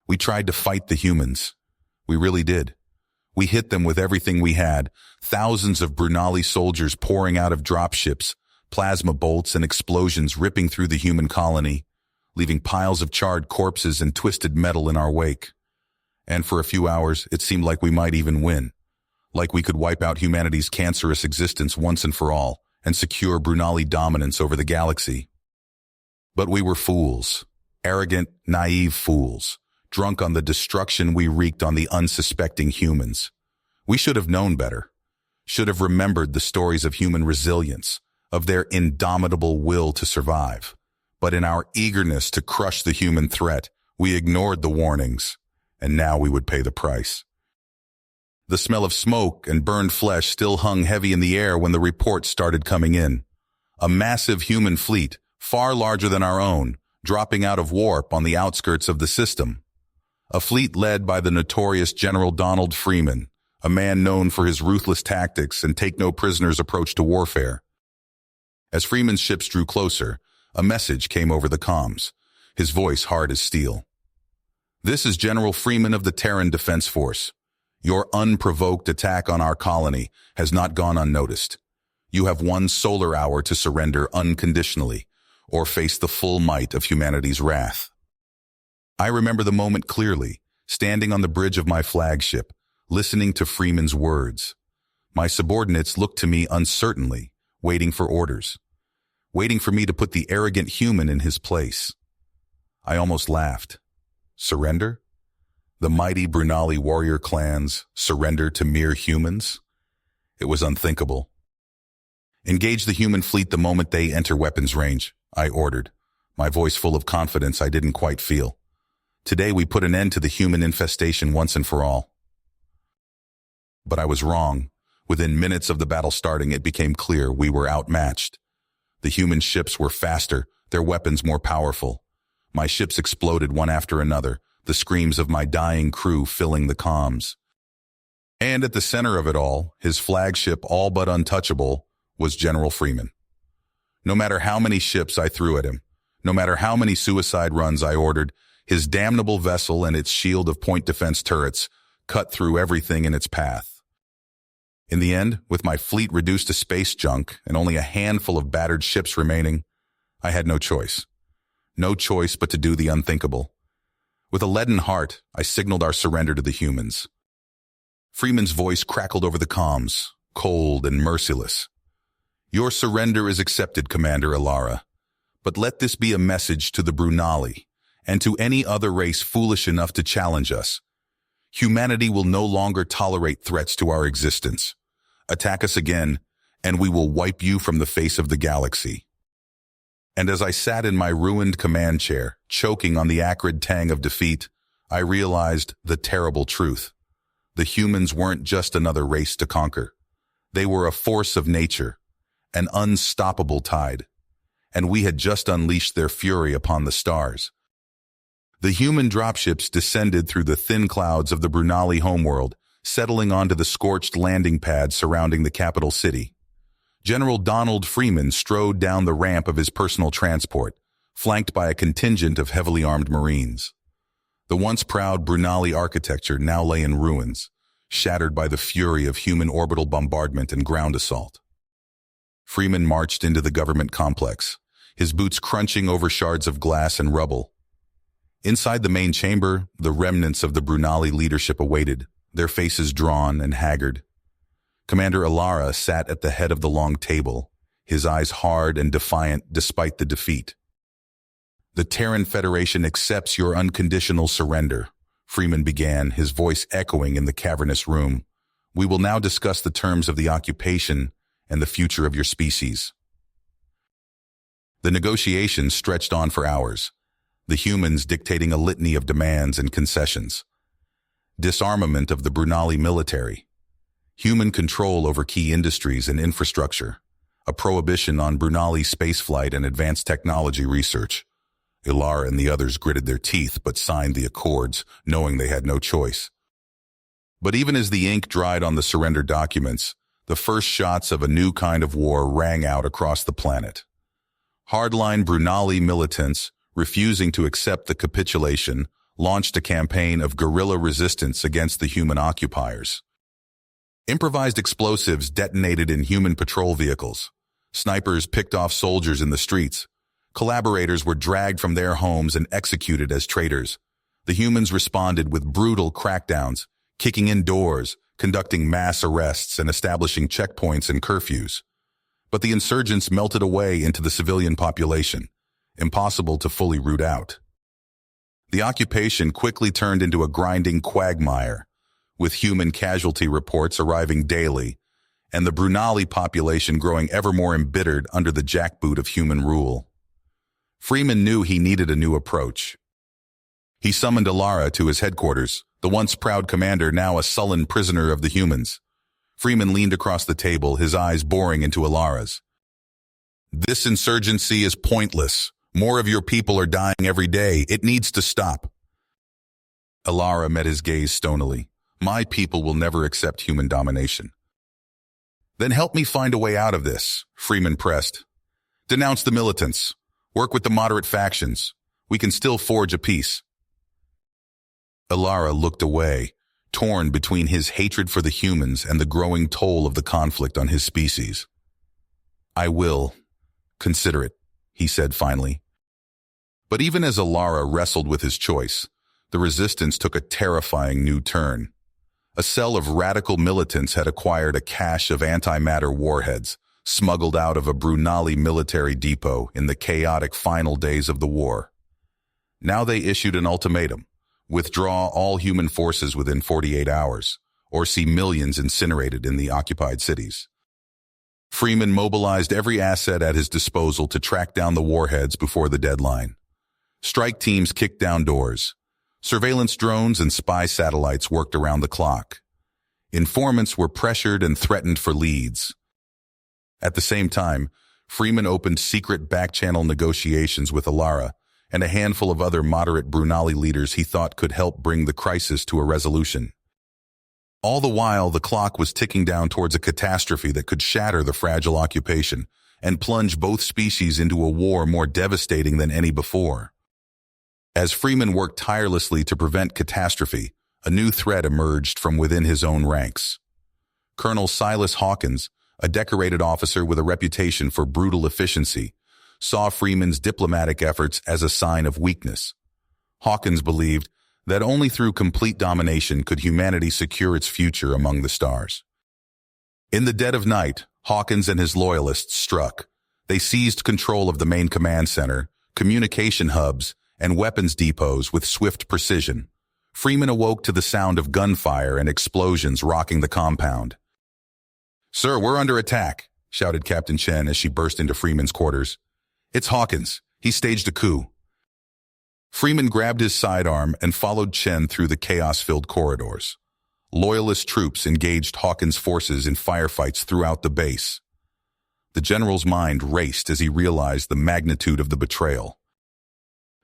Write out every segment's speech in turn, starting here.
We tried to fight the humans. We really did. We hit them with everything we had, thousands of Brunali soldiers pouring out of dropships, plasma bolts and explosions ripping through the human colony, leaving piles of charred corpses and twisted metal in our wake. And for a few hours, it seemed like we might even win, like we could wipe out humanity's cancerous existence once and for all and secure Brunali dominance over the galaxy. But we were fools, arrogant, naive fools, drunk on the destruction we wreaked on the unsuspecting humans. We should have known better, should have remembered the stories of human resilience, of their indomitable will to survive. But in our eagerness to crush the human threat, we ignored the warnings, and now we would pay the price. The smell of smoke and burned flesh still hung heavy in the air when the reports started coming in. A massive human fleet, far larger than our own, dropping out of warp on the outskirts of the system. A fleet led by the notorious General Donald Freeman, a man known for his ruthless tactics and take-no-prisoners approach to warfare. As Freeman's ships drew closer, a message came over the comms, his voice hard as steel. "This is General Freeman of the Terran Defense Force. Your unprovoked attack on our colony has not gone unnoticed. You have 1 solar hour to surrender unconditionally, or face the full might of humanity's wrath." I remember the moment clearly, standing on the bridge of my flagship, listening to Freeman's words. My subordinates looked to me uncertainly, waiting for orders, waiting for me to put the arrogant human in his place. I almost laughed. Surrender? The mighty Brunali warrior clans surrender to mere humans? It was unthinkable. "Engage the human fleet the moment they enter weapons range," I ordered, my voice full of confidence I didn't quite feel. Today we put an end to the human infestation once and for all. But I was wrong. Within minutes of the battle starting, it became clear we were outmatched. The human ships were faster, their weapons more powerful. My ships exploded one after another, the screams of my dying crew filling the comms. And at the center of it all, his flagship all but untouchable, was General Freeman. No matter how many ships I threw at him, no matter how many suicide runs I ordered, his damnable vessel and its shield of point defense turrets cut through everything in its path. In the end, with my fleet reduced to space junk and only a handful of battered ships remaining, I had no choice. No choice but to do the unthinkable. With a leaden heart, I signaled our surrender to the humans. Freeman's voice crackled over the comms, cold and merciless. "Your surrender is accepted, Commander Alara. But let this be a message to the Brunali, and to any other race foolish enough to challenge us. Humanity will no longer tolerate threats to our existence. Attack us again, and we will wipe you from the face of the galaxy." And as I sat in my ruined command chair, choking on the acrid tang of defeat, I realized the terrible truth. The humans weren't just another race to conquer. They were a force of nature, an unstoppable tide, and we had just unleashed their fury upon the stars. The human dropships descended through the thin clouds of the Brunali homeworld, settling onto the scorched landing pads surrounding the capital city. General Donald Freeman strode down the ramp of his personal transport, flanked by a contingent of heavily armed Marines. The once proud Brunali architecture now lay in ruins, shattered by the fury of human orbital bombardment and ground assault. Freeman marched into the government complex, his boots crunching over shards of glass and rubble. Inside the main chamber, the remnants of the Brunali leadership awaited, their faces drawn and haggard. Commander Alara sat at the head of the long table, his eyes hard and defiant despite the defeat. "The Terran Federation accepts your unconditional surrender," Freeman began, his voice echoing in the cavernous room. "We will now discuss the terms of the occupation and the future of your species." The negotiations stretched on for hours, the humans dictating a litany of demands and concessions. Disarmament of the Brunali military, human control over key industries and infrastructure, a prohibition on Brunali spaceflight and advanced technology research. Ilar and the others gritted their teeth but signed the accords, knowing they had no choice. But even as the ink dried on the surrender documents, the first shots of a new kind of war rang out across the planet. Hardline Brunali militants, refusing to accept the capitulation, launched a campaign of guerrilla resistance against the human occupiers. Improvised explosives detonated in human patrol vehicles. Snipers picked off soldiers in the streets. Collaborators were dragged from their homes and executed as traitors. The humans responded with brutal crackdowns, kicking in doors, conducting mass arrests, and establishing checkpoints and curfews. But the insurgents melted away into the civilian population, impossible to fully root out. The occupation quickly turned into a grinding quagmire, with human casualty reports arriving daily, and the Brunali population growing ever more embittered under the jackboot of human rule. Freeman knew he needed a new approach. He summoned Alara to his headquarters, the once proud commander now a sullen prisoner of the humans. Freeman leaned across the table, his eyes boring into Alara's. "This insurgency is pointless. More of your people are dying every day. It needs to stop." Alara met his gaze stonily. "My people will never accept human domination." "Then help me find a way out of this," Freeman pressed. "Denounce the militants. Work with the moderate factions. We can still forge a peace." Alara looked away, torn between his hatred for the humans and the growing toll of the conflict on his species. "I will consider it," he said finally. But even as Alara wrestled with his choice, the resistance took a terrifying new turn. A cell of radical militants had acquired a cache of antimatter warheads, smuggled out of a Brunali military depot in the chaotic final days of the war. Now they issued an ultimatum: withdraw all human forces within 48 hours, or see millions incinerated in the occupied cities. Freeman mobilized every asset at his disposal to track down the warheads before the deadline. Strike teams kicked down doors. Surveillance drones and spy satellites worked around the clock. Informants were pressured and threatened for leads. At the same time, Freeman opened secret back-channel negotiations with Alara and a handful of other moderate Brunali leaders he thought could help bring the crisis to a resolution. All the while, the clock was ticking down towards a catastrophe that could shatter the fragile occupation and plunge both species into a war more devastating than any before. As Freeman worked tirelessly to prevent catastrophe, a new threat emerged from within his own ranks. Colonel Silas Hawkins, a decorated officer with a reputation for brutal efficiency, saw Freeman's diplomatic efforts as a sign of weakness. Hawkins believed that only through complete domination could humanity secure its future among the stars. In the dead of night, Hawkins and his loyalists struck. They seized control of the main command center, communication hubs, and weapons depots with swift precision. Freeman awoke to the sound of gunfire and explosions rocking the compound. "Sir, we're under attack," shouted Captain Chen as she burst into Freeman's quarters. "It's Hawkins. He staged a coup." Freeman grabbed his sidearm and followed Chen through the chaos-filled corridors. Loyalist troops engaged Hawkins' forces in firefights throughout the base. The general's mind raced as he realized the magnitude of the betrayal.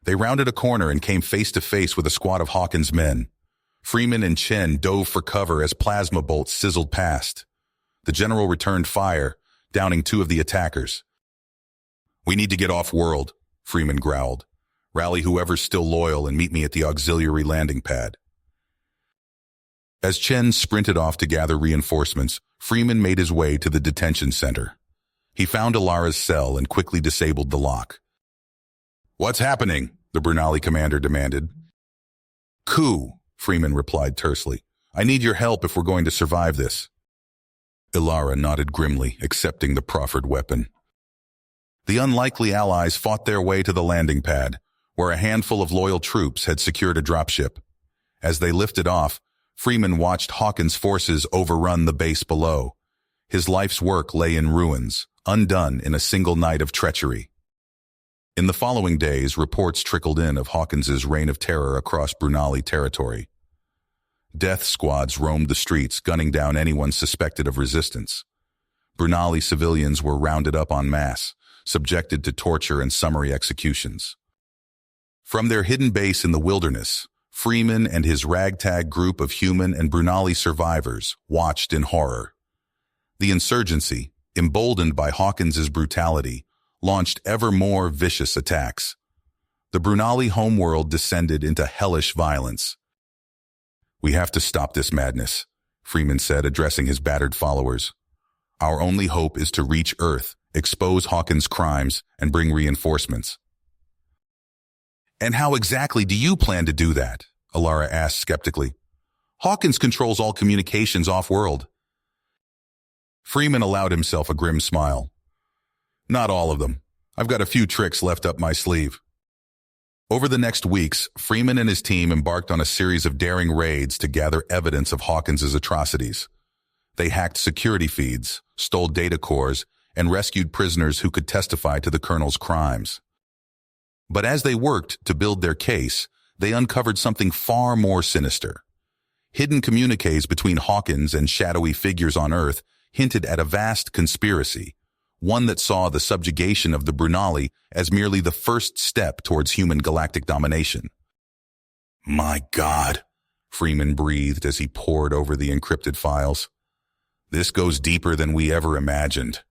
They rounded a corner and came face to face with a squad of Hawkins' men. Freeman and Chen dove for cover as plasma bolts sizzled past. The general returned fire, downing two of the attackers. "We need to get off-world," Freeman growled. "Rally whoever's still loyal and meet me at the auxiliary landing pad." As Chen sprinted off to gather reinforcements, Freeman made his way to the detention center. He found Alara's cell and quickly disabled the lock. "What's happening?" the Brunali commander demanded. "Coup," Freeman replied tersely. "I need your help if we're going to survive this." Alara nodded grimly, accepting the proffered weapon. The unlikely allies fought their way to the landing pad, where a handful of loyal troops had secured a dropship. As they lifted off, Freeman watched Hawkins' forces overrun the base below. His life's work lay in ruins, undone in a single night of treachery. In the following days, reports trickled in of Hawkins's reign of terror across Brunali territory. Death squads roamed the streets, gunning down anyone suspected of resistance. Brunali civilians were rounded up en masse, subjected to torture and summary executions. From their hidden base in the wilderness, Freeman and his ragtag group of human and Brunali survivors watched in horror. The insurgency, emboldened by Hawkins's brutality, launched ever more vicious attacks. The Brunali homeworld descended into hellish violence. "We have to stop this madness," Freeman said, addressing his battered followers. "Our only hope is to reach Earth, expose Hawkins' crimes, and bring reinforcements." "And how exactly do you plan to do that?" Alara asked skeptically. "Hawkins controls all communications off-world." Freeman allowed himself a grim smile. "Not all of them. I've got a few tricks left up my sleeve." Over the next weeks, Freeman and his team embarked on a series of daring raids to gather evidence of Hawkins' atrocities. They hacked security feeds, stole data cores, and rescued prisoners who could testify to the Colonel's crimes. But as they worked to build their case, they uncovered something far more sinister. Hidden communiques between Hawkins and shadowy figures on Earth hinted at a vast conspiracy, one that saw the subjugation of the Brunali as merely the first step towards human galactic domination. "My God," Freeman breathed as he pored over the encrypted files. "This goes deeper than we ever imagined."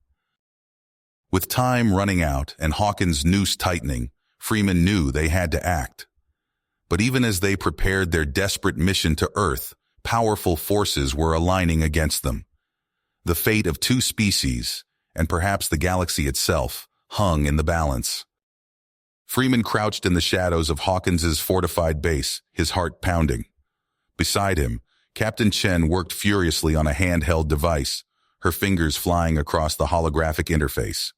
With time running out and Hawkins' noose tightening, Freeman knew they had to act. But even as they prepared their desperate mission to Earth, powerful forces were aligning against them. The fate of two species, and perhaps the galaxy itself, hung in the balance. Freeman crouched in the shadows of Hawkins's fortified base, his heart pounding. Beside him, Captain Chen worked furiously on a handheld device, her fingers flying across the holographic interface.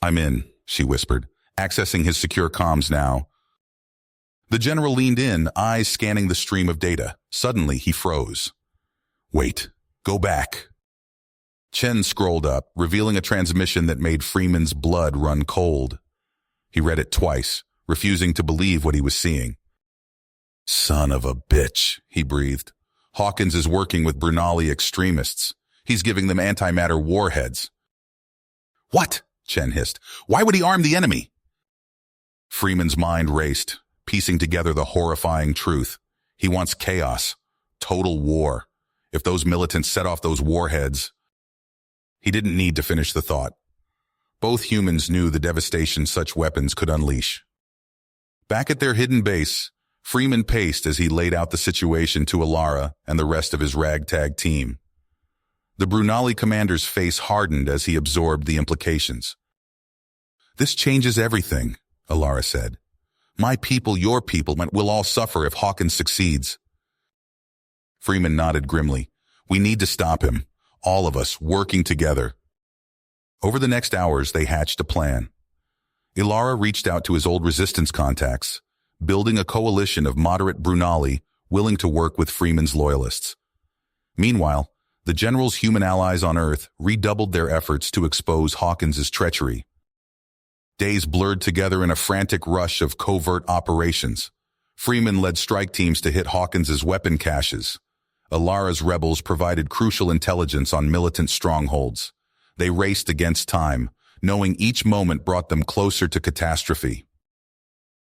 "I'm in," she whispered, accessing his secure comms now. The general leaned in, eyes scanning the stream of data. Suddenly, he froze. "Wait, go back." Chen scrolled up, revealing a transmission that made Freeman's blood run cold. He read it twice, refusing to believe what he was seeing. "Son of a bitch," he breathed. "Hawkins is working with Brunali extremists. He's giving them antimatter warheads." "What?" Chen hissed. "Why would he arm the enemy?" Freeman's mind raced, piecing together the horrifying truth. He wants chaos, total war. If those militants set off those warheads... He didn't need to finish the thought. Both humans knew the devastation such weapons could unleash. Back at their hidden base, Freeman paced as he laid out the situation to Alara and the rest of his ragtag team. The Brunali commander's face hardened as he absorbed the implications. "This changes everything," Alara said. "My people, your people, will all suffer if Hawkins succeeds." Freeman nodded grimly. "We need to stop him. All of us, working together." Over the next hours, they hatched a plan. Ilara reached out to his old resistance contacts, building a coalition of moderate Brunali willing to work with Freeman's loyalists. Meanwhile, the general's human allies on Earth redoubled their efforts to expose Hawkins' treachery. Days blurred together in a frantic rush of covert operations. Freeman led strike teams to hit Hawkins' weapon caches. Alara's rebels provided crucial intelligence on militant strongholds. They raced against time, knowing each moment brought them closer to catastrophe.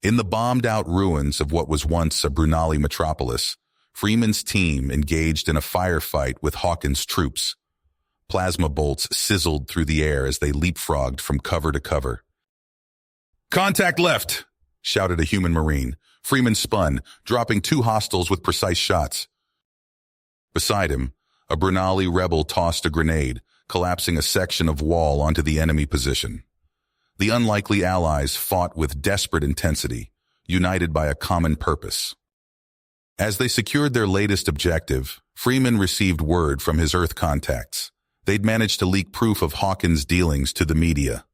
In the bombed-out ruins of what was once a Brunali metropolis, Freeman's team engaged in a firefight with Hawkins' troops. Plasma bolts sizzled through the air as they leapfrogged from cover to cover. "Contact left!" shouted a human marine. Freeman spun, dropping two hostiles with precise shots. Beside him, a Brunali rebel tossed a grenade, collapsing a section of wall onto the enemy position. The unlikely allies fought with desperate intensity, united by a common purpose. As they secured their latest objective, Freeman received word from his Earth contacts. They'd managed to leak proof of Hawkins' dealings to the media.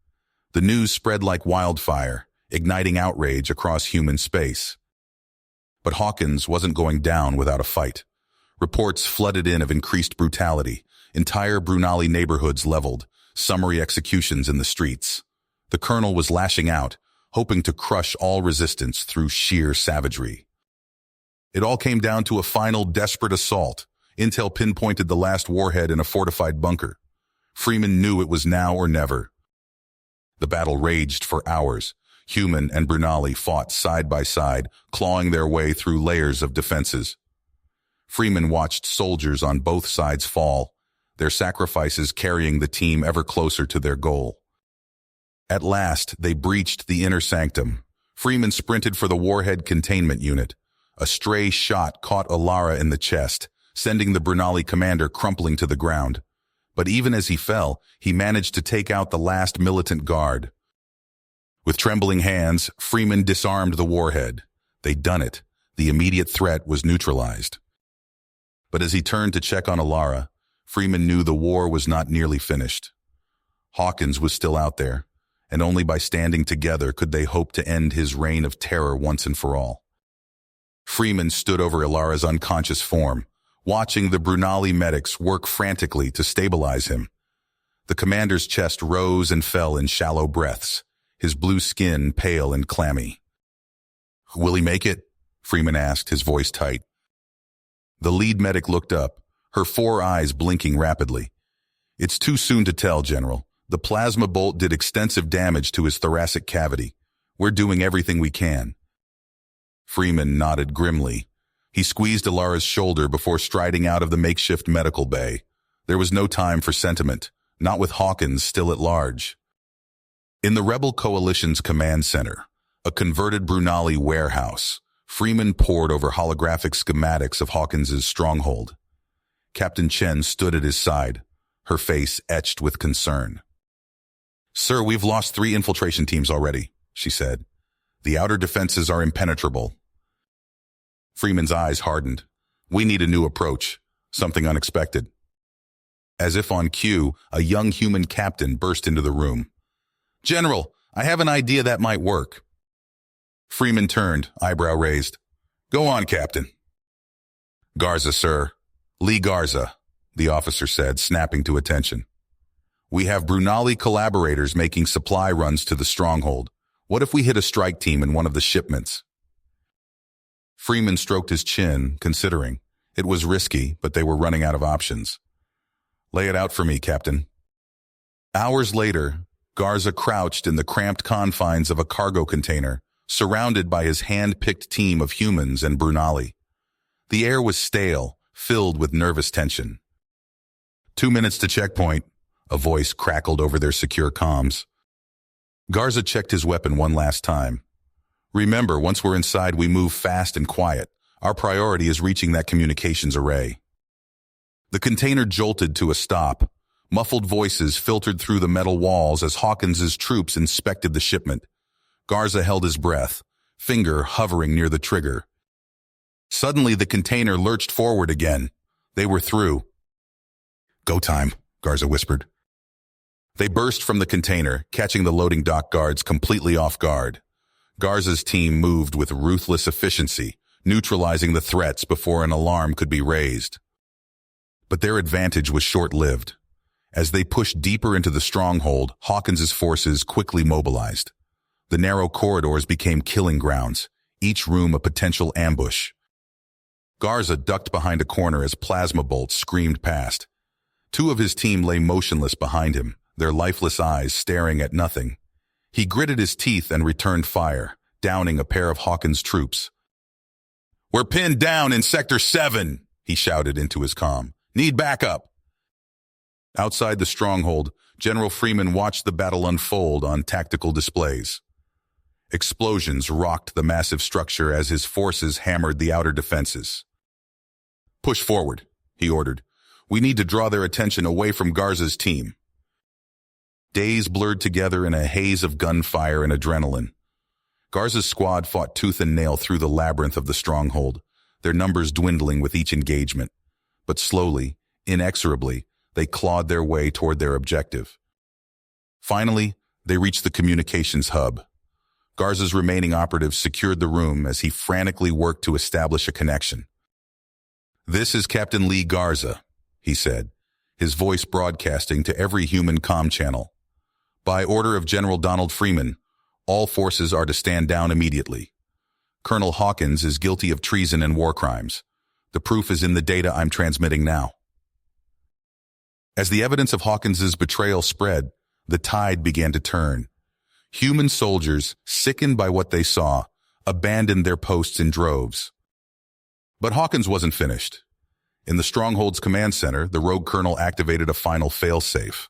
The news spread like wildfire, igniting outrage across human space. But Hawkins wasn't going down without a fight. Reports flooded in of increased brutality, entire Brunali neighborhoods leveled, summary executions in the streets. The colonel was lashing out, hoping to crush all resistance through sheer savagery. It all came down to a final desperate assault. Intel pinpointed the last warhead in a fortified bunker. Freeman knew it was now or never. The battle raged for hours. Human and Brunali fought side by side, clawing their way through layers of defenses. Freeman watched soldiers on both sides fall, their sacrifices carrying the team ever closer to their goal. At last, they breached the inner sanctum. Freeman sprinted for the warhead containment unit. A stray shot caught Alara in the chest, sending the Brunali commander crumpling to the ground. But even as he fell, he managed to take out the last militant guard. With trembling hands, Freeman disarmed the warhead. They'd done it. The immediate threat was neutralized. But as he turned to check on Alara, Freeman knew the war was not nearly finished. Hawkins was still out there, and only by standing together could they hope to end his reign of terror once and for all. Freeman stood over Alara's unconscious form, watching the Brunali medics work frantically to stabilize him. The commander's chest rose and fell in shallow breaths, his blue skin pale and clammy. "Will he make it?" Freeman asked, his voice tight. The lead medic looked up, her 4 eyes blinking rapidly. "It's too soon to tell, General. The plasma bolt did extensive damage to his thoracic cavity. We're doing everything we can." Freeman nodded grimly. He squeezed Alara's shoulder before striding out of the makeshift medical bay. There was no time for sentiment, not with Hawkins still at large. In the Rebel Coalition's command center, a converted Brunali warehouse, Freeman pored over holographic schematics of Hawkins's stronghold. Captain Chen stood at his side, her face etched with concern. "Sir, we've lost 3 infiltration teams already," she said. "The outer defenses are impenetrable." Freeman's eyes hardened. "We need a new approach, something unexpected." As if on cue, a young human captain burst into the room. "General, I have an idea that might work." Freeman turned, eyebrow raised. "Go on, Captain." "Garza, sir. Lee Garza," the officer said, snapping to attention. "We have Brunali collaborators making supply runs to the stronghold. What if we hit a strike team in one of the shipments?" Freeman stroked his chin, considering. It was risky, but they were running out of options. "Lay it out for me, Captain." Hours later, Garza crouched in the cramped confines of a cargo container, surrounded by his hand-picked team of humans and Brunali. The air was stale, filled with nervous tension. 2 minutes to checkpoint," a voice crackled over their secure comms. Garza checked his weapon one last time. "Remember, once we're inside, we move fast and quiet. Our priority is reaching that communications array." The container jolted to a stop. Muffled voices filtered through the metal walls as Hawkins's troops inspected the shipment. Garza held his breath, finger hovering near the trigger. Suddenly, the container lurched forward again. They were through. "Go time," Garza whispered. They burst from the container, catching the loading dock guards completely off guard. Garza's team moved with ruthless efficiency, neutralizing the threats before an alarm could be raised. But their advantage was short-lived. As they pushed deeper into the stronghold, Hawkins's forces quickly mobilized. The narrow corridors became killing grounds, each room a potential ambush. Garza ducked behind a corner as plasma bolts screamed past. 2 of his team lay motionless behind him, their lifeless eyes staring at nothing. He gritted his teeth and returned fire, downing a pair of Hawkins' troops. "We're pinned down in Sector 7, he shouted into his comm. "Need backup." Outside the stronghold, General Freeman watched the battle unfold on tactical displays. Explosions rocked the massive structure as his forces hammered the outer defenses. "Push forward," he ordered. "We need to draw their attention away from Garza's team." Days blurred together in a haze of gunfire and adrenaline. Garza's squad fought tooth and nail through the labyrinth of the stronghold, their numbers dwindling with each engagement. But slowly, inexorably, they clawed their way toward their objective. Finally, they reached the communications hub. Garza's remaining operatives secured the room as he frantically worked to establish a connection. "This is Captain Lee Garza," he said, his voice broadcasting to every human comm channel. "By order of General Donald Freeman, all forces are to stand down immediately. Colonel Hawkins is guilty of treason and war crimes. The proof is in the data I'm transmitting now." As the evidence of Hawkins's betrayal spread, the tide began to turn. Human soldiers, sickened by what they saw, abandoned their posts in droves. But Hawkins wasn't finished. In the Stronghold's command center, the rogue colonel activated a final failsafe.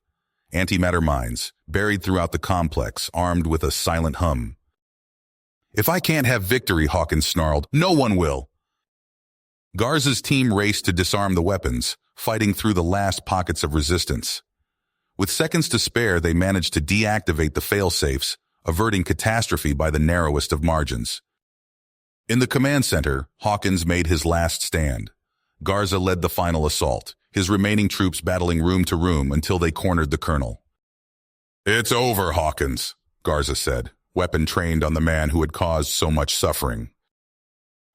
Antimatter mines, buried throughout the complex, armed with a silent hum. If I can't have victory, Hawkins snarled, no one will. Garza's team raced to disarm the weapons, fighting through the last pockets of resistance. With seconds to spare, they managed to deactivate the fail-safes, averting catastrophe by the narrowest of margins. In the command center, Hawkins made his last stand. Garza led the final assault, his remaining troops battling room to room until they cornered the colonel. "It's over, Hawkins," Garza said, weapon trained on the man who had caused so much suffering.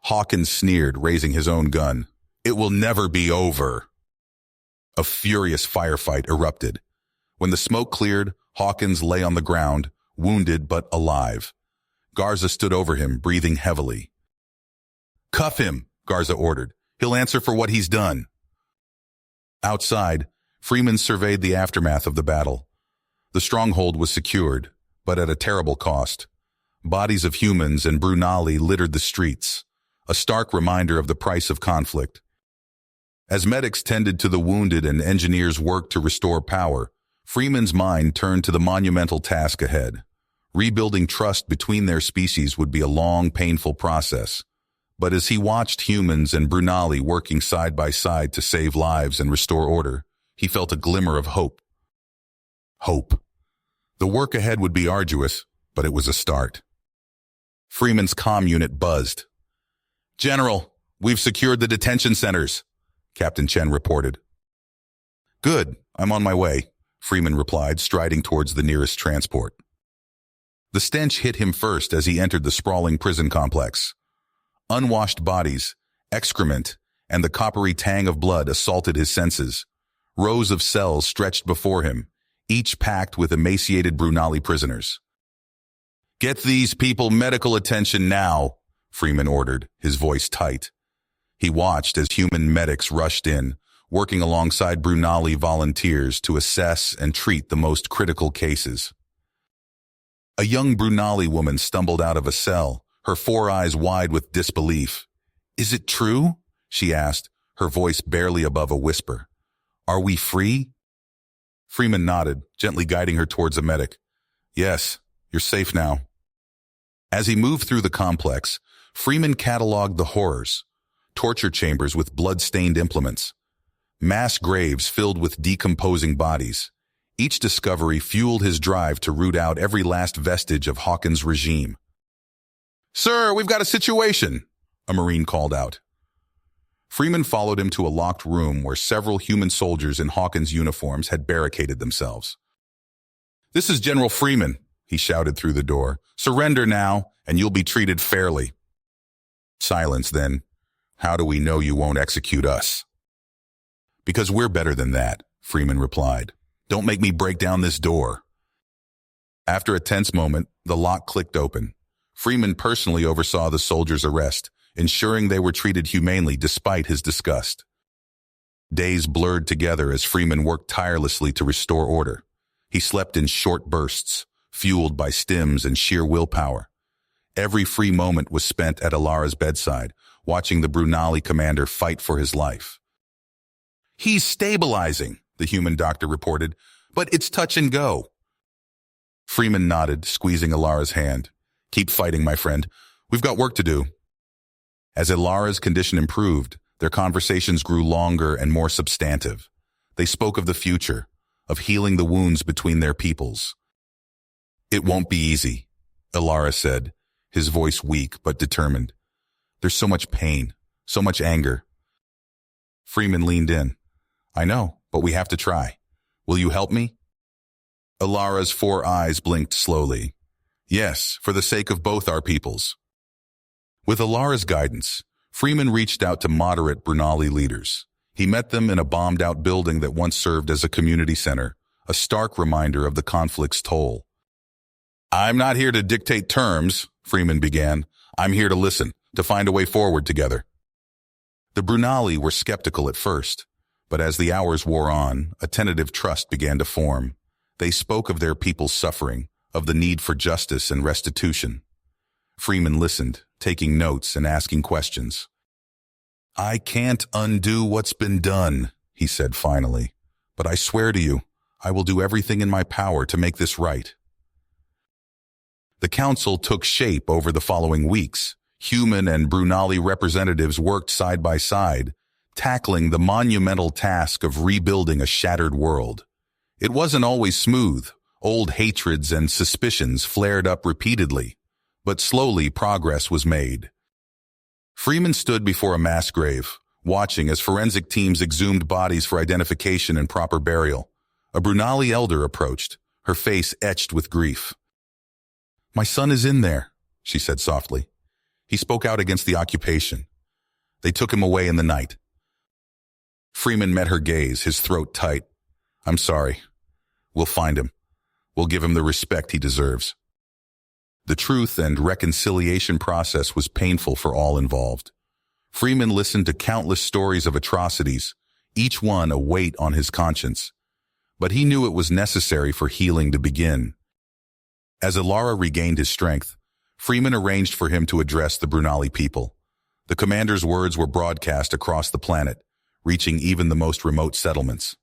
Hawkins sneered, raising his own gun. "It will never be over." A furious firefight erupted. When the smoke cleared, Hawkins lay on the ground, wounded but alive. Garza stood over him, breathing heavily. "Cuff him," Garza ordered. "He'll answer for what he's done." Outside, Freeman surveyed the aftermath of the battle. The stronghold was secured, but at a terrible cost. Bodies of humans and Brunali littered the streets, a stark reminder of the price of conflict. As medics tended to the wounded and engineers worked to restore power, Freeman's mind turned to the monumental task ahead. Rebuilding trust between their species would be a long, painful process. But as he watched humans and Brunali working side by side to save lives and restore order, he felt a glimmer of hope. Hope. The work ahead would be arduous, but it was a start. Freeman's comm unit buzzed. "General, we've secured the detention centers," Captain Chen reported. "Good, I'm on my way," Freeman replied, striding towards the nearest transport. The stench hit him first as he entered the sprawling prison complex. Unwashed bodies, excrement, and the coppery tang of blood assaulted his senses. Rows of cells stretched before him, each packed with emaciated Brunali prisoners. "Get these people medical attention now," Freeman ordered, his voice tight. He watched as human medics rushed in, working alongside Brunali volunteers to assess and treat the most critical cases. A young Brunali woman stumbled out of a cell, her 4 eyes wide with disbelief. "Is it true?" she asked, her voice barely above a whisper. "Are we free?" Freeman nodded, gently guiding her towards a medic. "Yes, you're safe now." As he moved through the complex, Freeman cataloged the horrors. Torture chambers with blood-stained implements. Mass graves filled with decomposing bodies. Each discovery fueled his drive to root out every last vestige of Hawkins' regime. "Sir, we've got a situation," a Marine called out. Freeman followed him to a locked room where several human soldiers in Hawkins' uniforms had barricaded themselves. "This is General Freeman," he shouted through the door. "Surrender now, and you'll be treated fairly." Silence then. "How do we know you won't execute us?" "Because we're better than that," Freeman replied. "Don't make me break down this door." After a tense moment, the lock clicked open. Freeman personally oversaw the soldiers' arrest, ensuring they were treated humanely despite his disgust. Days blurred together as Freeman worked tirelessly to restore order. He slept in short bursts, fueled by stims and sheer willpower. Every free moment was spent at Alara's bedside, watching the Brunali commander fight for his life. "He's stabilizing," the human doctor reported, "but it's touch and go." Freeman nodded, squeezing Alara's hand. "Keep fighting, my friend. We've got work to do." As Alara's condition improved, their conversations grew longer and more substantive. They spoke of the future, of healing the wounds between their peoples. "It won't be easy," Alara said, his voice weak but determined. "There's so much pain, so much anger." Freeman leaned in. "I know, but we have to try. Will you help me?" Alara's 4 eyes blinked slowly. "Yes, for the sake of both our peoples." With Alara's guidance, Freeman reached out to moderate Brunali leaders. He met them in a bombed-out building that once served as a community center, a stark reminder of the conflict's toll. "I'm not here to dictate terms," Freeman began. "I'm here to listen, to find a way forward together." The Brunali were skeptical at first, but as the hours wore on, a tentative trust began to form. They spoke of their people's suffering, of the need for justice and restitution. Freeman listened, taking notes and asking questions. "I can't undo what's been done," he said finally, "but I swear to you, I will do everything in my power to make this right." The council took shape over the following weeks. Human and Brunali representatives worked side by side, tackling the monumental task of rebuilding a shattered world. It wasn't always smooth. Old hatreds and suspicions flared up repeatedly, but slowly progress was made. Freeman stood before a mass grave, watching as forensic teams exhumed bodies for identification and proper burial. A Brunali elder approached, her face etched with grief. "My son is in there," she said softly. He spoke out against the occupation. They took him away in the night. Freeman met her gaze, his throat tight. "I'm sorry. We'll find him. We'll give him the respect he deserves." The truth and reconciliation process was painful for all involved. Freeman listened to countless stories of atrocities, each one a weight on his conscience. But he knew it was necessary for healing to begin. As Ilara regained his strength, Freeman arranged for him to address the Brunali people. The commander's words were broadcast across the planet, reaching even the most remote settlements.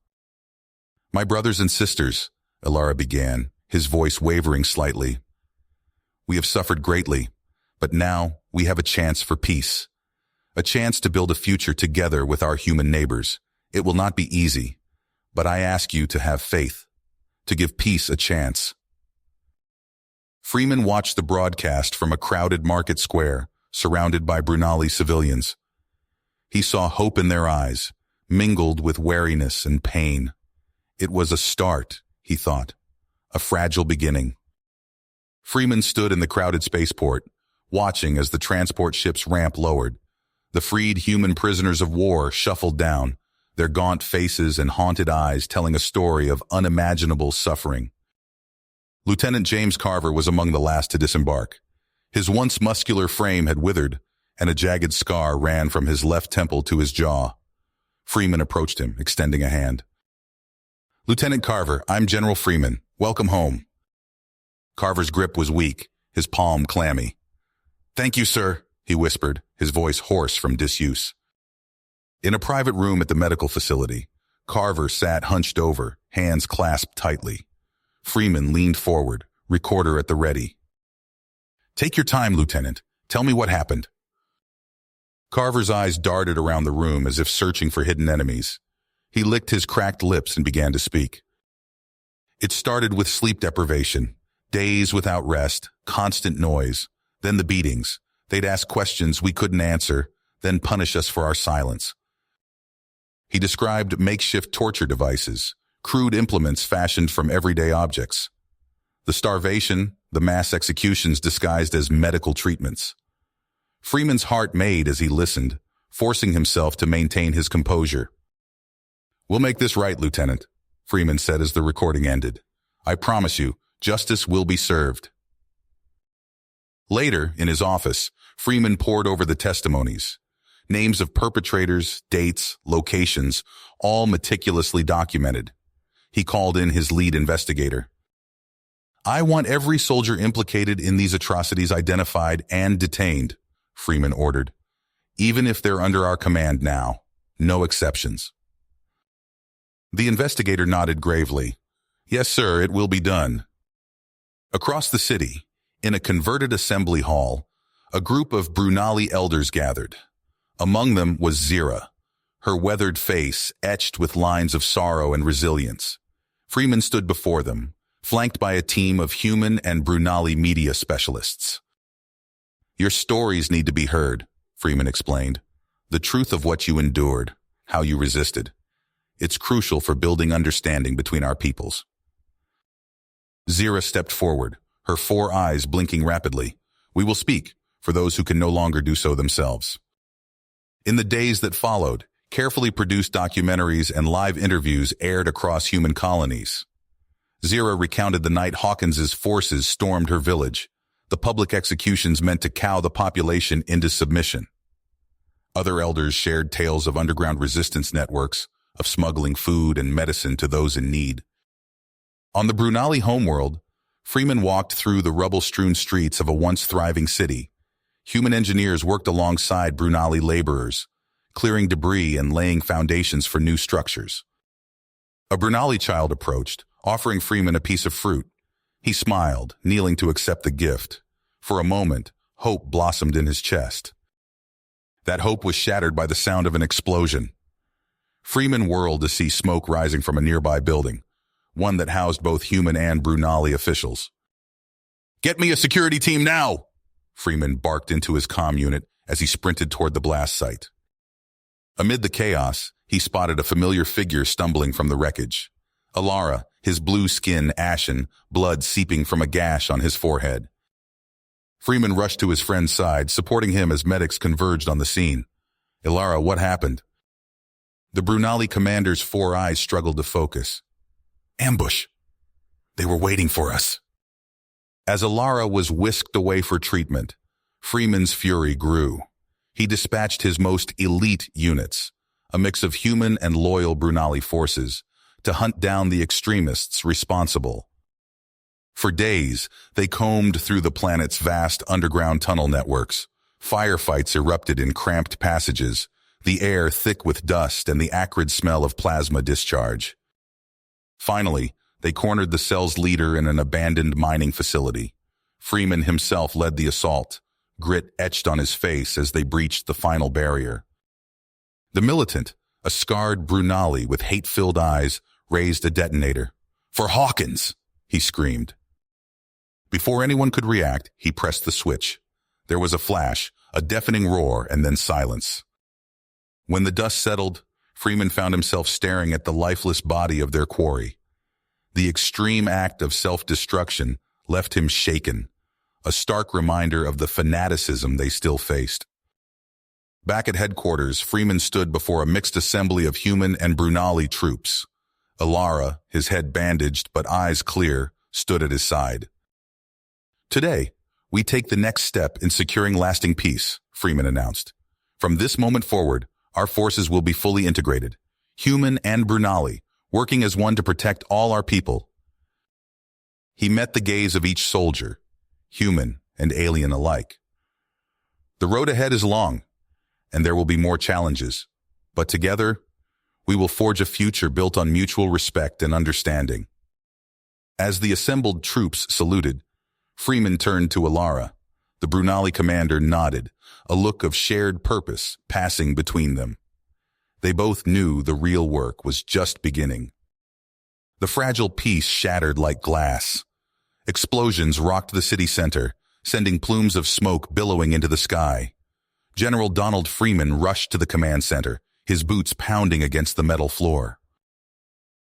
"My brothers and sisters," Ilara began, his voice wavering slightly. "We have suffered greatly, but now we have a chance for peace. A chance to build a future together with our human neighbors. It will not be easy, but I ask you to have faith, to give peace a chance." Freeman watched the broadcast from a crowded market square, surrounded by Brunali civilians. He saw hope in their eyes, mingled with wariness and pain. It was a start, he thought, a fragile beginning. Freeman stood in the crowded spaceport, watching as the transport ship's ramp lowered. The freed human prisoners of war shuffled down, their gaunt faces and haunted eyes telling a story of unimaginable suffering. Lieutenant James Carver was among the last to disembark. His once muscular frame had withered, and a jagged scar ran from his left temple to his jaw. Freeman approached him, extending a hand. "Lieutenant Carver, I'm General Freeman. Welcome home." Carver's grip was weak, his palm clammy. "Thank you, sir," he whispered, his voice hoarse from disuse. In a private room at the medical facility, Carver sat hunched over, hands clasped tightly. Freeman leaned forward, recorder at the ready. "Take your time, Lieutenant. Tell me what happened." Carver's eyes darted around the room as if searching for hidden enemies. He licked his cracked lips and began to speak. "It started with sleep deprivation, days without rest, constant noise, then the beatings. They'd ask questions we couldn't answer, then punish us for our silence." He described makeshift torture devices, crude implements fashioned from everyday objects. The starvation, the mass executions disguised as medical treatments. Freeman's heart made as he listened, forcing himself to maintain his composure. "We'll make this right, Lieutenant," Freeman said as the recording ended. "I promise you, justice will be served." Later, in his office, Freeman pored over the testimonies. Names of perpetrators, dates, locations, all meticulously documented. He called in his lead investigator. "I want every soldier implicated in these atrocities identified and detained," Freeman ordered. "Even if they're under our command now. No exceptions." The investigator nodded gravely. "Yes, sir, it will be done." Across the city, in a converted assembly hall, a group of Brunali elders gathered. Among them was Zira, her weathered face etched with lines of sorrow and resilience. Freeman stood before them, flanked by a team of human and Brunali media specialists. "Your stories need to be heard," Freeman explained. "The truth of what you endured, how you resisted. It's crucial for building understanding between our peoples." Zira stepped forward, her 4 eyes blinking rapidly. "We will speak, for those who can no longer do so themselves." In the days that followed, carefully produced documentaries and live interviews aired across human colonies. Zira recounted the night Hawkins's forces stormed her village, the public executions meant to cow the population into submission. Other elders shared tales of underground resistance networks, of smuggling food and medicine to those in need. On the Brunali homeworld, Freeman walked through the rubble-strewn streets of a once thriving city. Human engineers worked alongside Brunali laborers, clearing debris and laying foundations for new structures. A Brunali child approached, offering Freeman a piece of fruit. He smiled, kneeling to accept the gift. For a moment, hope blossomed in his chest. That hope was shattered by the sound of an explosion. Freeman whirled to see smoke rising from a nearby building, one that housed both human and Brunali officials. "Get me a security team now!" Freeman barked into his comm unit as he sprinted toward the blast site. Amid the chaos, he spotted a familiar figure stumbling from the wreckage. Alara, his blue skin ashen, blood seeping from a gash on his forehead. Freeman rushed to his friend's side, supporting him as medics converged on the scene. "Alara, what happened?" The Brunali commander's 4 eyes struggled to focus. "Ambush! They were waiting for us." As Alara was whisked away for treatment, Freeman's fury grew. He dispatched his most elite units, a mix of human and loyal Brunali forces, to hunt down the extremists responsible. For days, they combed through the planet's vast underground tunnel networks. Firefights erupted in cramped passages, the air thick with dust and the acrid smell of plasma discharge. Finally, they cornered the cell's leader in an abandoned mining facility. Freeman himself led the assault, grit etched on his face as they breached the final barrier. The militant, a scarred Brunali with hate-filled eyes, raised a detonator. "For Hawkins!" he screamed. Before anyone could react, he pressed the switch. There was a flash, a deafening roar, and then silence. When the dust settled, Freeman found himself staring at the lifeless body of their quarry. The extreme act of self-destruction left him shaken, a stark reminder of the fanaticism they still faced. Back at headquarters, Freeman stood before a mixed assembly of human and Brunali troops. Alara, his head bandaged but eyes clear, stood at his side. "Today, we take the next step in securing lasting peace," Freeman announced. "From this moment forward, our forces will be fully integrated, human and Brunali, working as one to protect all our people." He met the gaze of each soldier, human and alien alike. "The road ahead is long, and there will be more challenges, but together, we will forge a future built on mutual respect and understanding." As the assembled troops saluted, Freeman turned to Alara. The Brunali commander nodded, a look of shared purpose passing between them. They both knew the real work was just beginning. The fragile peace shattered like glass. Explosions rocked the city center, sending plumes of smoke billowing into the sky. General Donald Freeman rushed to the command center, his boots pounding against the metal floor.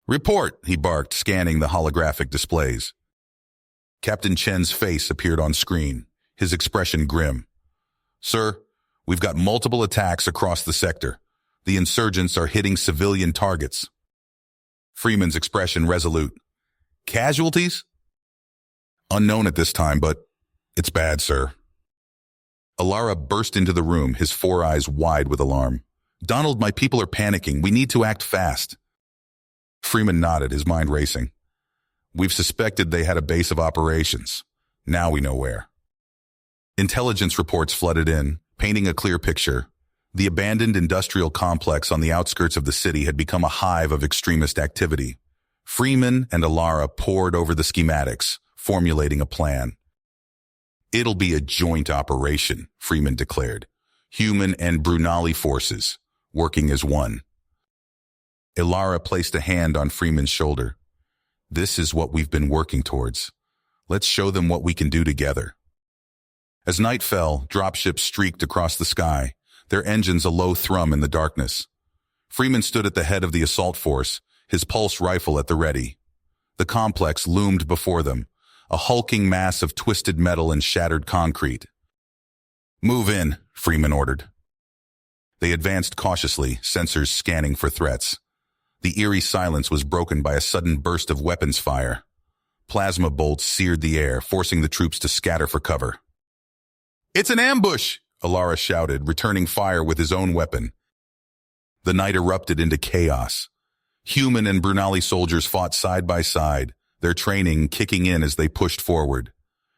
"Report," he barked, scanning the holographic displays. Captain Chen's face appeared on screen, his expression grim. "Sir, we've got multiple attacks across the sector. The insurgents are hitting civilian targets." Freeman's expression resolute. "Casualties?" "Unknown at this time, but it's bad, sir." Alara burst into the room, his 4 eyes wide with alarm. "Donald, my people are panicking. We need to act fast." Freeman nodded, his mind racing. "We've suspected they had a base of operations. Now we know where." Intelligence reports flooded in, painting a clear picture. The abandoned industrial complex on the outskirts of the city had become a hive of extremist activity. Freeman and Alara pored over the schematics, formulating a plan. "It'll be a joint operation," Freeman declared. "Human and Brunali forces, working as one." Alara placed a hand on Freeman's shoulder. "This is what we've been working towards. Let's show them what we can do together." As night fell, dropships streaked across the sky, their engines a low thrum in the darkness. Freeman stood at the head of the assault force, his pulse rifle at the ready. The complex loomed before them, a hulking mass of twisted metal and shattered concrete. "Move in," Freeman ordered. They advanced cautiously, sensors scanning for threats. The eerie silence was broken by a sudden burst of weapons fire. Plasma bolts seared the air, forcing the troops to scatter for cover. "It's an ambush!" Alara shouted, returning fire with his own weapon. The night erupted into chaos. Human and Brunali soldiers fought side by side, their training kicking in as they pushed forward.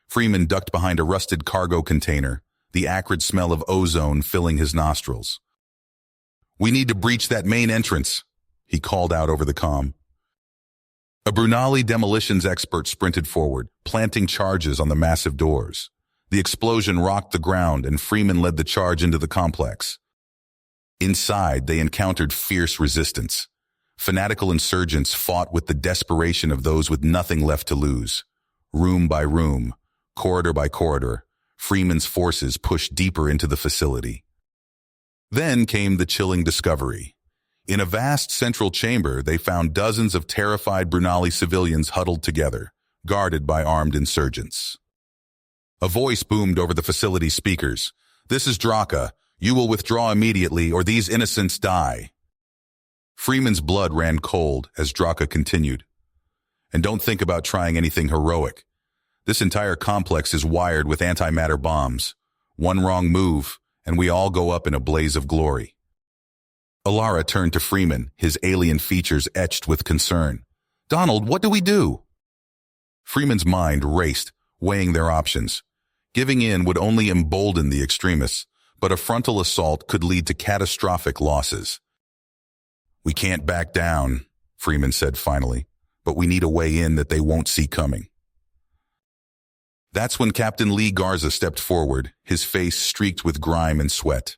Freeman ducked behind a rusted cargo container, the acrid smell of ozone filling his nostrils. "We need to breach that main entrance," he called out over the comm. A Brunali demolitions expert sprinted forward, planting charges on the massive doors. The explosion rocked the ground, and Freeman led the charge into the complex. Inside, they encountered fierce resistance. Fanatical insurgents fought with the desperation of those with nothing left to lose. Room by room, corridor by corridor, Freeman's forces pushed deeper into the facility. Then came the chilling discovery. In a vast central chamber, they found dozens of terrified Brunali civilians huddled together, guarded by armed insurgents. A voice boomed over the facility speakers. "This is Draka. You will withdraw immediately, or these innocents die." Freeman's blood ran cold as Draka continued. "And don't think about trying anything heroic. This entire complex is wired with antimatter bombs. One wrong move, and we all go up in a blaze of glory." Alara turned to Freeman, his alien features etched with concern. "Donald, what do we do?" Freeman's mind raced, weighing their options. Giving in would only embolden the extremists, but a frontal assault could lead to catastrophic losses. "We can't back down," Freeman said finally, "but we need a way in that they won't see coming." That's when Captain Lee Garza stepped forward, his face streaked with grime and sweat.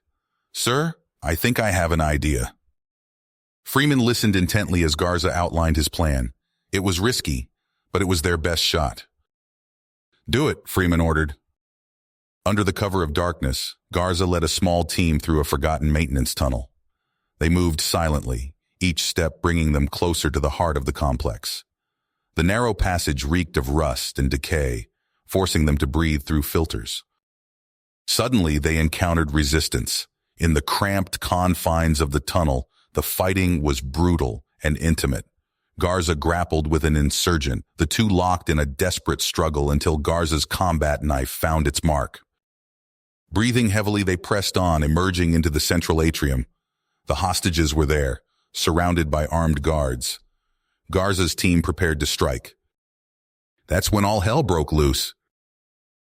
"Sir, I think I have an idea." Freeman listened intently as Garza outlined his plan. It was risky, but it was their best shot. "Do it," Freeman ordered. Under the cover of darkness, Garza led a small team through a forgotten maintenance tunnel. They moved silently, each step bringing them closer to the heart of the complex. The narrow passage reeked of rust and decay, forcing them to breathe through filters. Suddenly, they encountered resistance. In the cramped confines of the tunnel, the fighting was brutal and intimate. Garza grappled with an insurgent, the two locked in a desperate struggle until Garza's combat knife found its mark. Breathing heavily, they pressed on, emerging into the central atrium. The hostages were there, surrounded by armed guards. Garza's team prepared to strike. That's when all hell broke loose.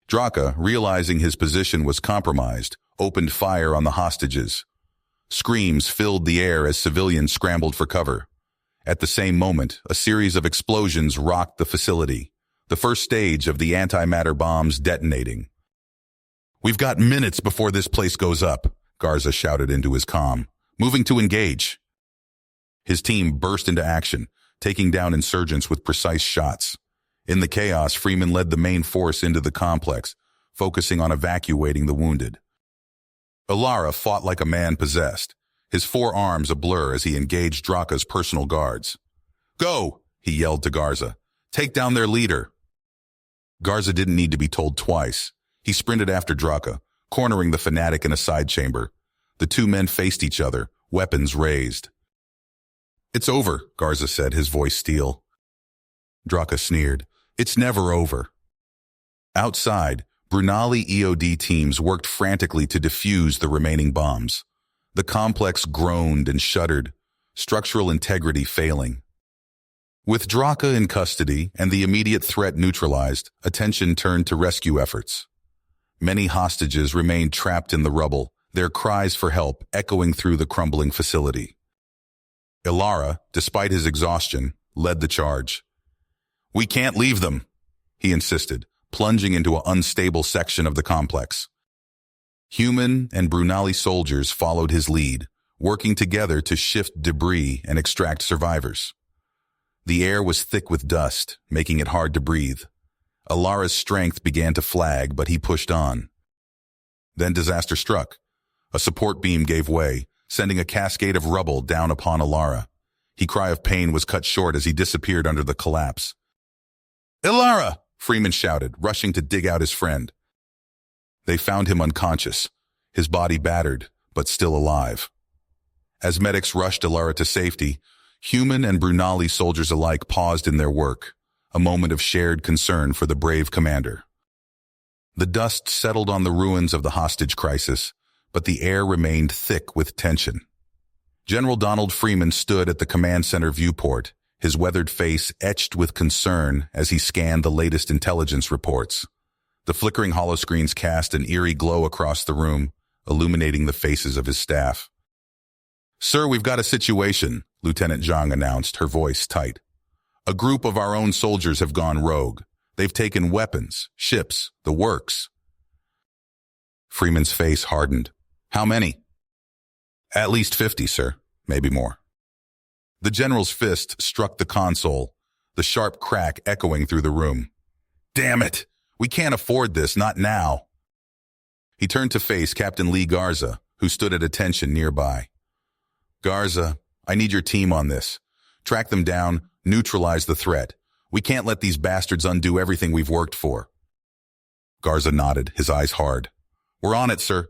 Draka, realizing his position was compromised, opened fire on the hostages. Screams filled the air as civilians scrambled for cover. At the same moment, a series of explosions rocked the facility, the first stage of the antimatter bombs detonating. "We've got minutes before this place goes up," Garza shouted into his comm. "Moving to engage." His team burst into action, taking down insurgents with precise shots. In the chaos, Freeman led the main force into the complex, focusing on evacuating the wounded. Alara fought like a man possessed, his four arms a blur as he engaged Draka's personal guards. "Go!" he yelled to Garza. "Take down their leader." Garza didn't need to be told twice. He sprinted after Draka, cornering the fanatic in a side chamber. The two men faced each other, weapons raised. "It's over," Garza said, his voice steel. Draka sneered. "It's never over." Outside, Brunali EOD teams worked frantically to defuse the remaining bombs. The complex groaned and shuddered, structural integrity failing. With Draka in custody and the immediate threat neutralized, attention turned to rescue efforts. Many hostages remained trapped in the rubble, their cries for help echoing through the crumbling facility. Alara, despite his exhaustion, led the charge. "We can't leave them," he insisted, plunging into an unstable section of the complex. Human and Brunali soldiers followed his lead, working together to shift debris and extract survivors. The air was thick with dust, making it hard to breathe. Alara's strength began to flag, but he pushed on. Then disaster struck. A support beam gave way, sending a cascade of rubble down upon Alara. His cry of pain was cut short as he disappeared under the collapse. "Alara!" Freeman shouted, rushing to dig out his friend. They found him unconscious, his body battered, but still alive. As medics rushed Alara to safety, human and Brunali soldiers alike paused in their work, a moment of shared concern for the brave commander. The dust settled on the ruins of the hostage crisis, but the air remained thick with tension. General Donald Freeman stood at the command center viewport, his weathered face etched with concern as he scanned the latest intelligence reports. The flickering holoscreens cast an eerie glow across the room, illuminating the faces of his staff. "Sir, we've got a situation," Lieutenant Zhang announced, her voice tight. A group of our own soldiers have gone rogue. They've taken weapons, ships, the works. Freeman's face hardened. How many? At least 50, sir. Maybe more. The general's fist struck the console, the sharp crack echoing through the room. Damn it! We can't afford this, not now. He turned to face Captain Lee Garza, who stood at attention nearby. Garza, I need your team on this. Track them down, neutralize the threat. We can't let these bastards undo everything we've worked for. Garza nodded, his eyes hard. We're on it, sir.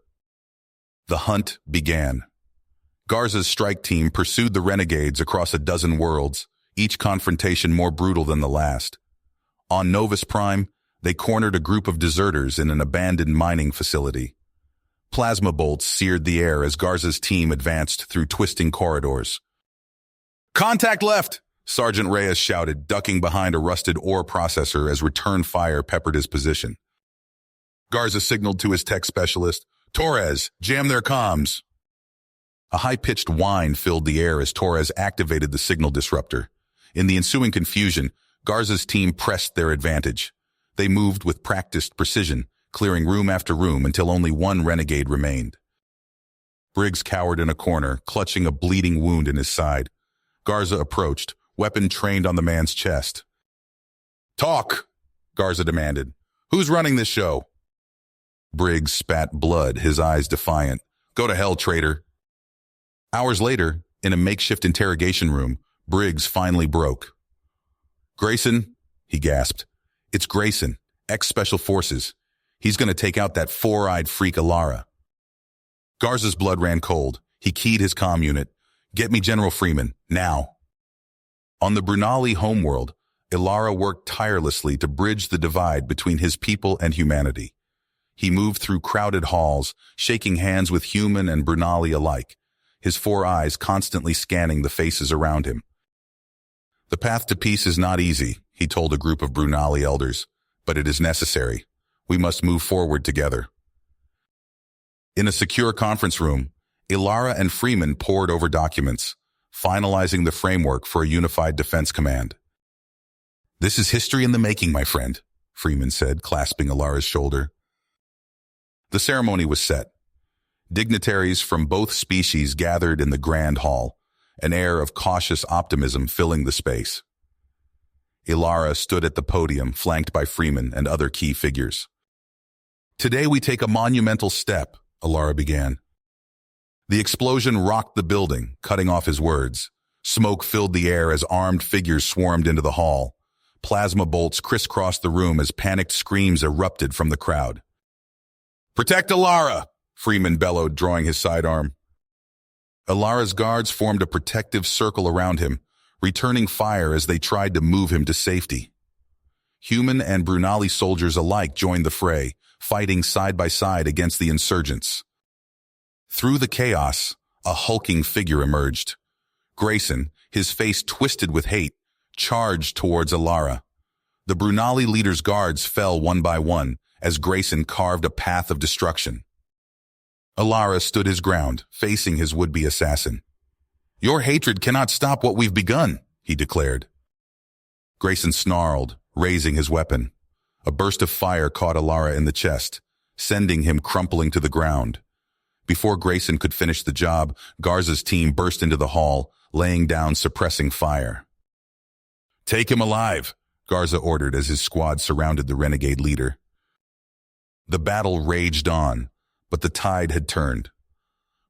The hunt began. Garza's strike team pursued the renegades across a dozen worlds, each confrontation more brutal than the last. On Novus Prime, they cornered a group of deserters in an abandoned mining facility. Plasma bolts seared the air as Garza's team advanced through twisting corridors. Contact left! Sergeant Reyes shouted, ducking behind a rusted ore processor as return fire peppered his position. Garza signaled to his tech specialist, Torres, jam their comms. A high-pitched whine filled the air as Torres activated the signal disruptor. In the ensuing confusion, Garza's team pressed their advantage. They moved with practiced precision, clearing room after room until only one renegade remained. Briggs cowered in a corner, clutching a bleeding wound in his side. Garza approached, weapon trained on the man's chest. Talk, Garza demanded. Who's running this show? Briggs spat blood, his eyes defiant. Go to hell, traitor. Hours later, in a makeshift interrogation room, Briggs finally broke. Grayson, he gasped. It's Grayson, ex-Special Forces. He's going to take out that four-eyed freak Alara. Garza's blood ran cold. He keyed his comm unit. Get me General Freeman, now. On the Brunali homeworld, Ilara worked tirelessly to bridge the divide between his people and humanity. He moved through crowded halls, shaking hands with human and Brunali alike, his four eyes constantly scanning the faces around him. The path to peace is not easy, he told a group of Brunali elders, but it is necessary. We must move forward together. In a secure conference room, Ilara and Freeman pored over documents, finalizing the framework for a unified defense command. This is history in the making, my friend, Freeman said, clasping Ilara's shoulder. The ceremony was set. Dignitaries from both species gathered in the grand hall, an air of cautious optimism filling the space. Ilara stood at the podium, flanked by Freeman and other key figures. Today we take a monumental step, Ilara began. The explosion rocked the building, cutting off his words. Smoke filled the air as armed figures swarmed into the hall. Plasma bolts crisscrossed the room as panicked screams erupted from the crowd. Protect Ilara! Freeman bellowed, drawing his sidearm. Ilara's guards formed a protective circle around him, returning fire as they tried to move him to safety. Human and Brunali soldiers alike joined the fray, fighting side by side against the insurgents. Through the chaos, a hulking figure emerged. Grayson, his face twisted with hate, charged towards Ilara. The Brunali leader's guards fell one by one as Grayson carved a path of destruction. Ilara stood his ground, facing his would-be assassin. Your hatred cannot stop what we've begun, he declared. Grayson snarled, raising his weapon. A burst of fire caught Ilara in the chest, sending him crumpling to the ground. Before Grayson could finish the job, Garza's team burst into the hall, laying down suppressing fire. Take him alive, Garza ordered as his squad surrounded the renegade leader. The battle raged on, but the tide had turned.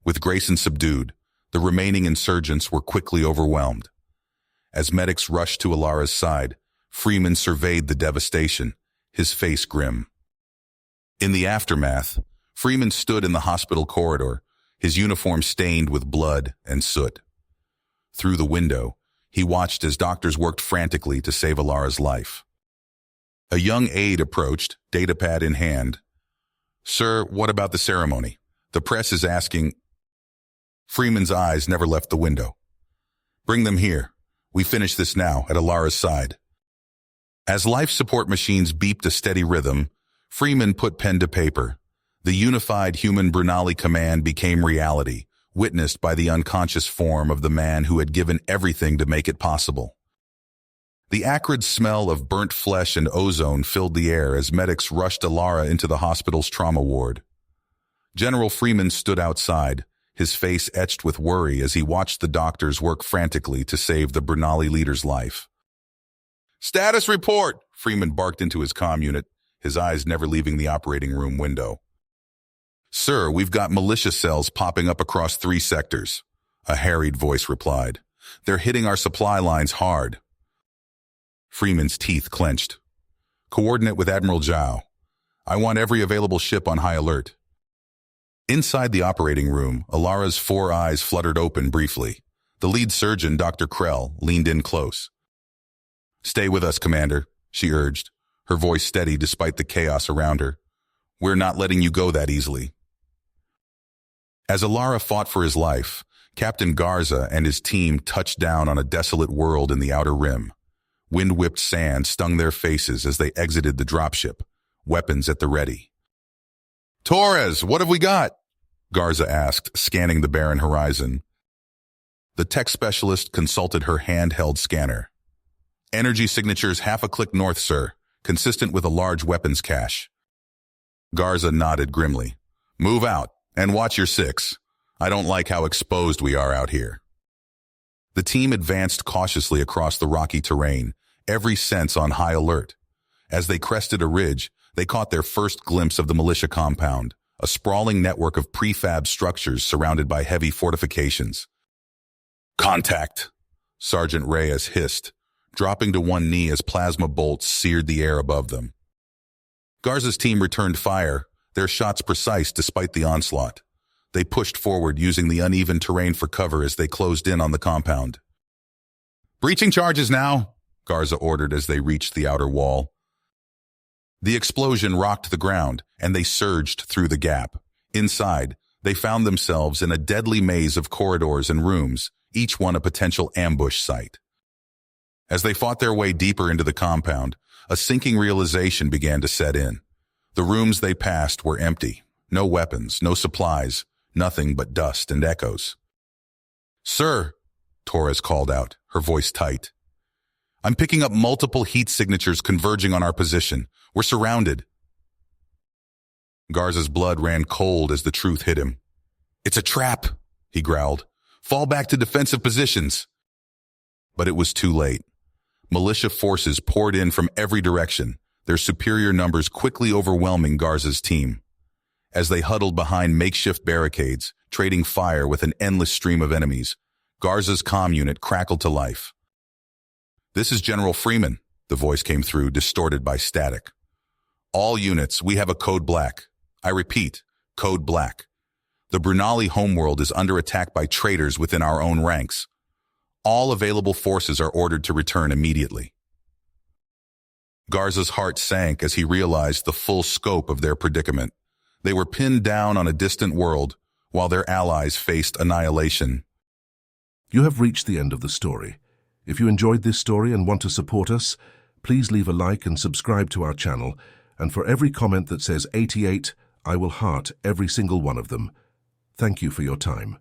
With Grayson subdued, the remaining insurgents were quickly overwhelmed. As medics rushed to Ilara's side, Freeman surveyed the devastation, his face grim. In the aftermath, Freeman stood in the hospital corridor, his uniform stained with blood and soot. Through the window, he watched as doctors worked frantically to save Ilara's life. A young aide approached, datapad in hand. Sir, what about the ceremony? The press is asking. Freeman's eyes never left the window. Bring them here. We finish this now, at Ilara's side. As life support machines beeped a steady rhythm, Freeman put pen to paper. The unified human Brunali command became reality, witnessed by the unconscious form of the man who had given everything to make it possible. The acrid smell of burnt flesh and ozone filled the air as medics rushed Alara into the hospital's trauma ward. General Freeman stood outside, his face etched with worry as he watched the doctors work frantically to save the Brunali leader's life. "Status report!" Freeman barked into his comm unit, his eyes never leaving the operating room window. "Sir, we've got militia cells popping up across 3 sectors," a harried voice replied. "They're hitting our supply lines hard." Freeman's teeth clenched. "Coordinate with Admiral Zhao. I want every available ship on high alert." Inside the operating room, Alara's 4 eyes fluttered open briefly. The lead surgeon, Dr. Krell, leaned in close. "Stay with us, Commander," she urged, her voice steady despite the chaos around her. "We're not letting you go that easily." As Alara fought for his life, Captain Garza and his team touched down on a desolate world in the outer rim. Wind-whipped sand stung their faces as they exited the dropship, weapons at the ready. "Torres, what have we got?" Garza asked, scanning the barren horizon. The tech specialist consulted her handheld scanner. "Energy signatures half a click north, sir, consistent with a large weapons cache." Garza nodded grimly. "Move out, and watch your 6. I don't like how exposed we are out here." The team advanced cautiously across the rocky terrain, every sense on high alert. As they crested a ridge, they caught their first glimpse of the militia compound, a sprawling network of prefab structures surrounded by heavy fortifications. "Contact!" Sergeant Reyes hissed, dropping to one knee as plasma bolts seared the air above them. Garza's team returned fire, their shots precise despite the onslaught. They pushed forward using the uneven terrain for cover as they closed in on the compound. "Breaching charges now," Garza ordered as they reached the outer wall. The explosion rocked the ground, and they surged through the gap. Inside, they found themselves in a deadly maze of corridors and rooms, each one a potential ambush site. As they fought their way deeper into the compound, a sinking realization began to set in. The rooms they passed were empty. No weapons, no supplies, nothing but dust and echoes. "Sir," Torres called out, her voice tight. "I'm picking up multiple heat signatures converging on our position. We're surrounded." Garza's blood ran cold as the truth hit him. "It's a trap," he growled. "Fall back to defensive positions." But it was too late. Militia forces poured in from every direction, their superior numbers quickly overwhelming Garza's team. As they huddled behind makeshift barricades, trading fire with an endless stream of enemies, Garza's comm unit crackled to life. "This is General Freeman," the voice came through, distorted by static. "All units, we have a code black. I repeat, code black. The Brunali homeworld is under attack by traitors within our own ranks. All available forces are ordered to return immediately." Garza's heart sank as he realized the full scope of their predicament. They were pinned down on a distant world, while their allies faced annihilation. You have reached the end of the story. If you enjoyed this story and want to support us, please leave a like and subscribe to our channel, and for every comment that says 88, I will heart every single one of them. Thank you for your time.